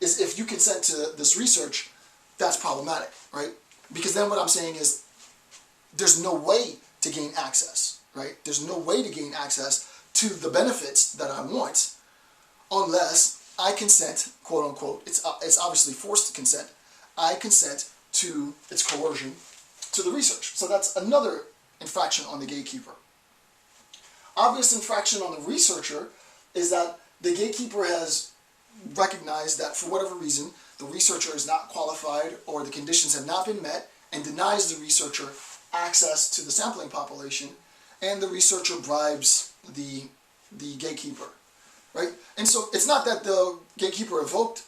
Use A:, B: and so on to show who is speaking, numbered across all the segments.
A: is if you consent to this research, that's problematic, right? Because then what I'm saying is there's no way to gain access, right? There's no way to gain access to the benefits that I want unless I consent, quote unquote. It's obviously forced consent. I consent to its coercion to the research. So that's another infraction on the gatekeeper. Obvious infraction on the researcher is that the gatekeeper has recognized that for whatever reason the researcher is not qualified or the conditions have not been met and denies the researcher access to the sampling population, and the researcher bribes the gatekeeper, right? And so it's not that the gatekeeper evoked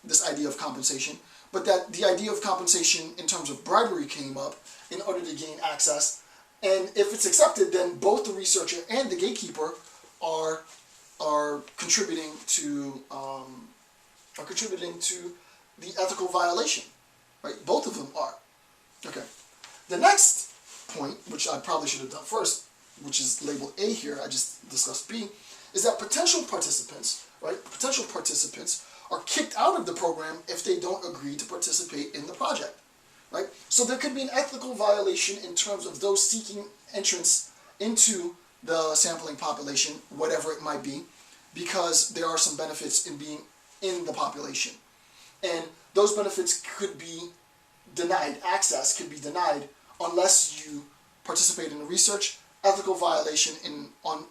A: this idea of compensation, but that the idea of compensation in terms of bribery came up in order to gain access. And if it's accepted, then both the researcher and the gatekeeper are contributing to the ethical violation, right? Both of them are. Okay. The next point, which I probably should have done first, which is labeled A here, I just discussed B, is that potential participants, right? Potential participants are kicked out of the program if they don't agree to participate in the project, right? So there could be an ethical violation in terms of those seeking entrance into the sampling population, whatever it might be, because there are some benefits in being in the population. And those benefits could be denied, access could be denied unless you participate in the research. Ethical violation on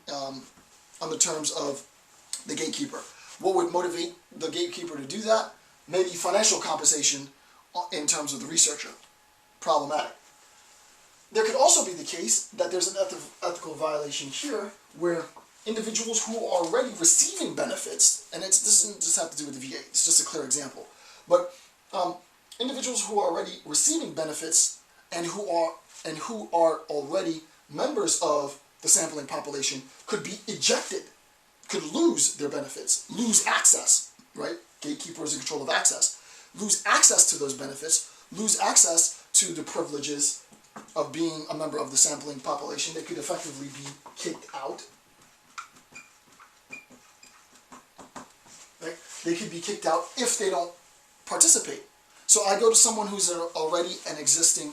A: the terms of the gatekeeper. What would motivate the gatekeeper to do that? Maybe financial compensation in terms of the researcher. Problematic. There could also be the case that there's an ethical violation here where individuals who are already receiving benefits, and this doesn't just have to do with the VA, it's just a clear example, but individuals who are already receiving benefits and who are already members of the sampling population could be ejected, could lose their benefits, lose access, right? Gatekeeper is in control of access. Lose access to those benefits, lose access to the privileges of being a member of the sampling population. They could effectively be kicked out. Right? They could be kicked out if they don't participate. So I go to someone who's already an existing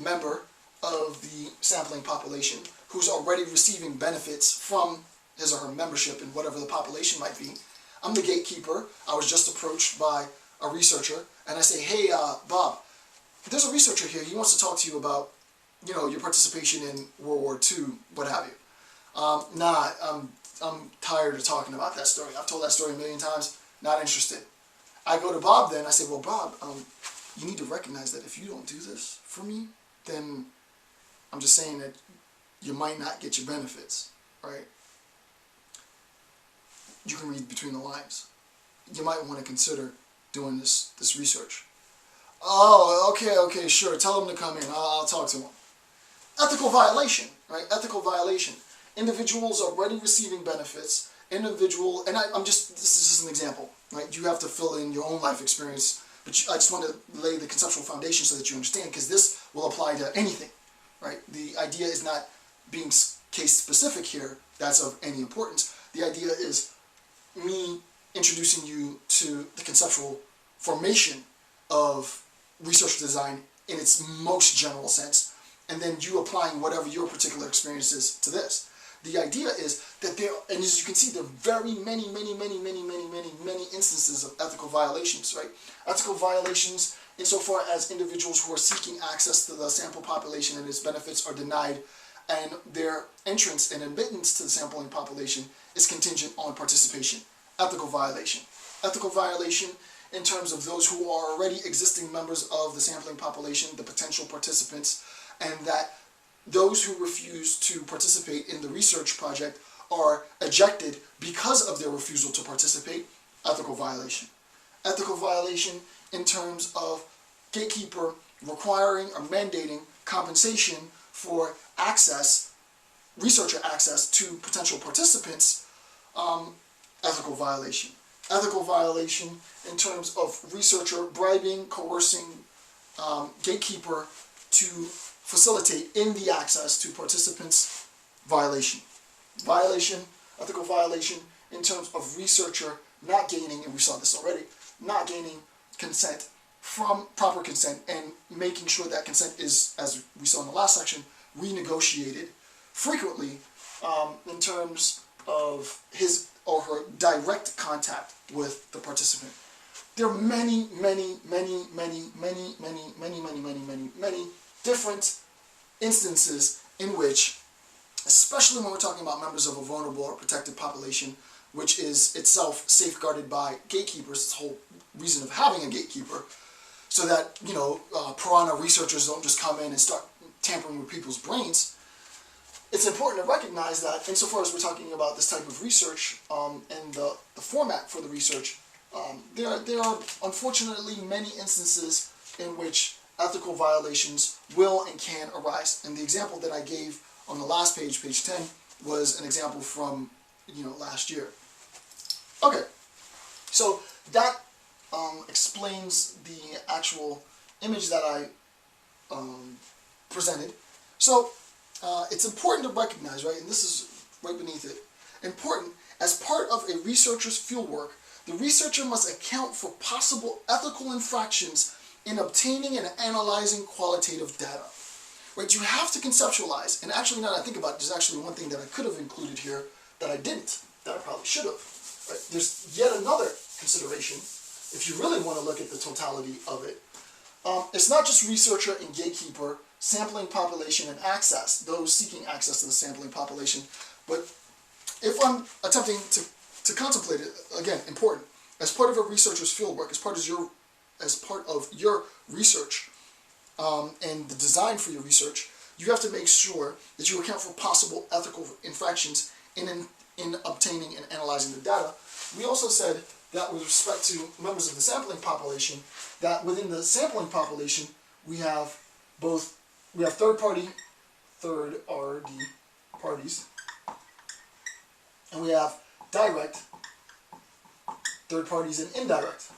A: member of the sampling population, who's already receiving benefits from his or her membership in whatever the population might be. I'm the gatekeeper. I was just approached by a researcher, and I say, hey, Bob, there's a researcher here. He wants to talk to you about, your participation in World War II, what have you. Nah, I'm tired of talking about that story. I've told that story a million times. Not interested. I go to Bob then. I say, well, Bob, you need to recognize that if you don't do this for me, then I'm just saying that you might not get your benefits, right? You can read between the lines. You might want to consider doing this research. Oh, okay, sure. Tell him to come in. I'll talk to him. Ethical violation, right? Ethical violation. Individuals already receiving benefits. And this is just an example, right? You have to fill in your own life experience, but I just want to lay the conceptual foundation so that you understand, because this will apply to anything, right? The idea is not being case specific here. That's of any importance. The idea is me introducing you to the conceptual formation of research design in its most general sense, and then you applying whatever your particular experience is to this. The idea is that and as you can see, there are very many instances of ethical violations, right? Ethical violations insofar as individuals who are seeking access to the sample population and its benefits are denied, and their entrance and admittance to the sampling population is contingent on participation. Ethical violation. Ethical violation in terms of those who are already existing members of the sampling population, the potential participants, and that those who refuse to participate in the research project are ejected because of their refusal to participate. Ethical violation. Ethical violation in terms of gatekeeper requiring or mandating compensation for access, researcher access to potential participants. Ethical violation. Ethical violation in terms of researcher bribing, coercing gatekeeper to facilitate in the access to participants. Violation. Violation, ethical violation in terms of researcher not gaining, and we saw this already, not gaining consent from proper consent and making sure that consent is, as we saw in the last section, renegotiated frequently in terms of his or her direct contact with the participant. There are many different instances in which, especially when we're talking about members of a vulnerable or protected population, which is itself safeguarded by gatekeepers, this whole reason of having a gatekeeper, so that, piranha researchers don't just come in and start tampering with people's brains. It's important to recognize that insofar as we're talking about this type of research and the format for the research, there are unfortunately many instances in which ethical violations will and can arise. And the example that I gave on the last page, page 10, was an example from last year. Okay, so that explains the actual image that I presented. So it's important to recognize, right, and this is right beneath it, important, as part of a researcher's fieldwork, the researcher must account for possible ethical infractions in obtaining and analyzing qualitative data. Right, you have to conceptualize, and actually now that I think about it, there's actually one thing that I could have included here that I didn't, that I probably should have. Right? There's yet another consideration, if you really want to look at the totality of it. It's not just researcher and gatekeeper, sampling population and access, those seeking access to the sampling population, but if I'm attempting to contemplate it, again, important, as part of a researcher's fieldwork, as part of your research, and the design for your research, you have to make sure that you account for possible ethical infractions in obtaining and analyzing the data. We also said that with respect to members of the sampling population, that within the sampling population we have third RD parties, and we have direct third parties and indirect.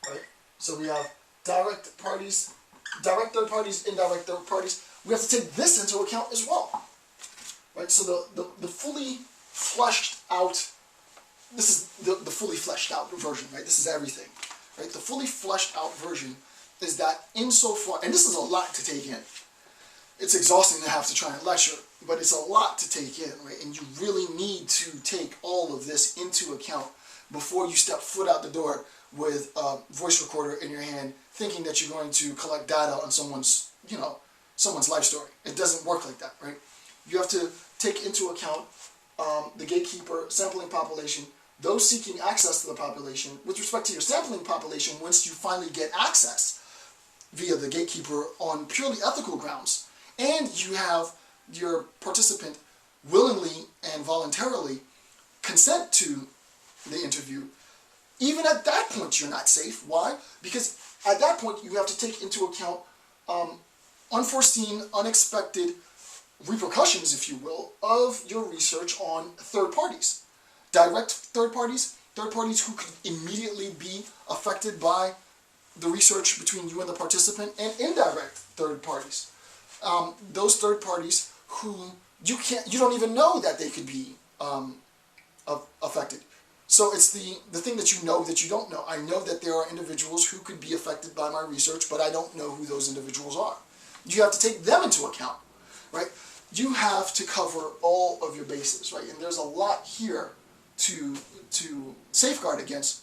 A: Right? So we have direct third parties, indirect third parties. We have to take this into account as well. Right? So the fully fleshed out, this is the fully fleshed out version, right? This is everything. Right? The fully fleshed out version is that insofar, and this is a lot to take in. It's exhausting to have to try and lecture, but it's a lot to take in, right? And you really need to take all of this into account before you step foot out the door with a voice recorder in your hand, thinking that you're going to collect data on someone's life story. It doesn't work like that, right? You have to take into account the gatekeeper sampling population, those seeking access to the population. With respect to your sampling population, once you finally get access via the gatekeeper on purely ethical grounds, and you have your participant willingly and voluntarily consent to the interview, even at that point you're not safe. Why? Because at that point you have to take into account unforeseen, unexpected repercussions, if you will, of your research on third parties. Direct third parties who could immediately be affected by the research between you and the participant, and indirect third parties. Those third parties who you don't even know that they could be affected. So it's the thing that you know that you don't know. I know that there are individuals who could be affected by my research, but I don't know who those individuals are. You have to take them into account, right? You have to cover all of your bases, right? And there's a lot here to safeguard against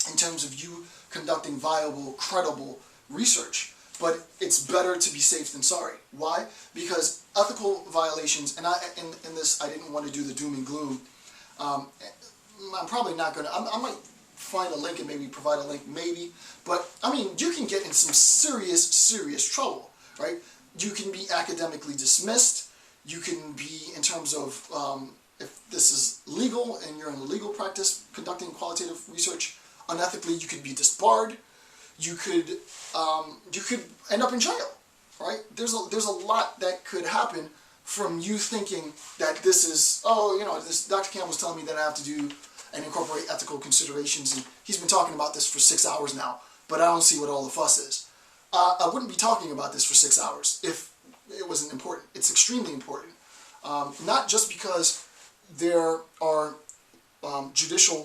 A: in terms of you conducting viable, credible research. But it's better to be safe than sorry. Why? Because ethical violations, and in this I didn't want to do the doom and gloom. I'm probably not going to, I might find a link and maybe provide a link, maybe. But, I mean, you can get in some serious trouble, right? You can be academically dismissed. You can be, in terms of, if this is legal and you're in a legal practice conducting qualitative research unethically, you could be disbarred. You could end up in jail, right? There's a lot that could happen from you thinking that this is, this Dr. Campbell was telling me that I have to do and incorporate ethical considerations, and he's been talking about this for 6 hours now, but I don't see what all the fuss is. I wouldn't be talking about this for 6 hours if it wasn't important. It's extremely important, not just because there are judicial